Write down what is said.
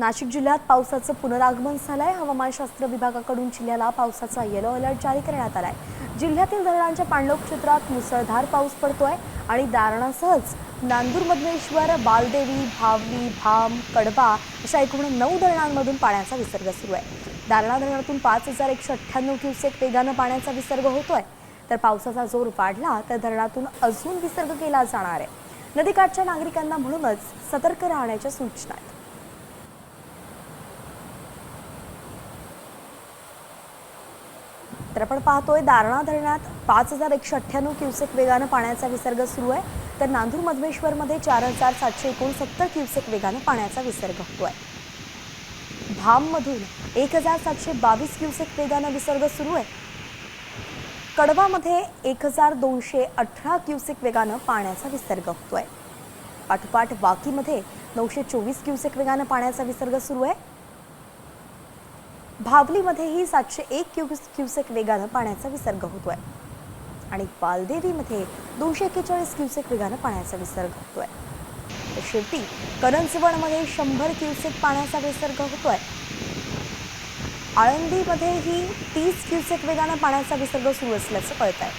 नाशिक जिल्ह्यात पावसाचं पुनरागमन झालंय। हवामानशास्त्र विभागाकडून जिल्ह्याला पावसाचा येलो अलर्ट जारी करण्यात आलाय। जिल्ह्यातील धरणांच्या पाणलोट क्षेत्रात मुसळधार पाऊस पडतोय आणि दारणासहच नांदूर, मधमेश्वर, बालदेवी, भावली, भाम, कडबा अशा एकूण 9 धरणांमधून पाण्याचा विसर्ग सुरू आहे। दारणा धरणातून 5198 क्युसेक वेगानं पाण्याचा विसर्ग होतोय। तर पावसाचा जोर वाढला तर धरणातून अजून विसर्ग केला जाणार आहे। नदीकाठच्या नागरिकांना म्हणूनच सतर्क राहण्याच्या सूचना आहेत। तर आपण पाहतोय दारणा धरणात 5198 क्युसेक वेगानं पाण्याचा विसर्ग सुरू आहे। तर नांदूर, मधमेश्वरमध्ये 4769 क्युसेक वेगानं पाण्याचा विसर्ग होतोय। भाममधून 1722 क्युसेक वेगानं विसर्ग सुरू आहे। कडबामध्ये 1218 क्युसेक वेगानं पाण्याचा विसर्ग होतोय। पाठोपाठ वाकीमध्ये 924 क्युसेक वेगानं पाण्याचा विसर्ग सुरू आहे। भावलीमध्येही 701 क्युसेक वेगानं पाण्याचा विसर्ग होतोय आणि बालदेवीमध्ये 241 क्युसेक वेगानं पाण्याचा विसर्ग होतोय। तर शेवटी करंजवणमध्ये 100 क्युसेक पाण्याचा विसर्ग होतोय। आळंदीमध्येही 30 क्युसेक वेगानं पाण्याचा विसर्ग सुरू असल्याचं कळतंय।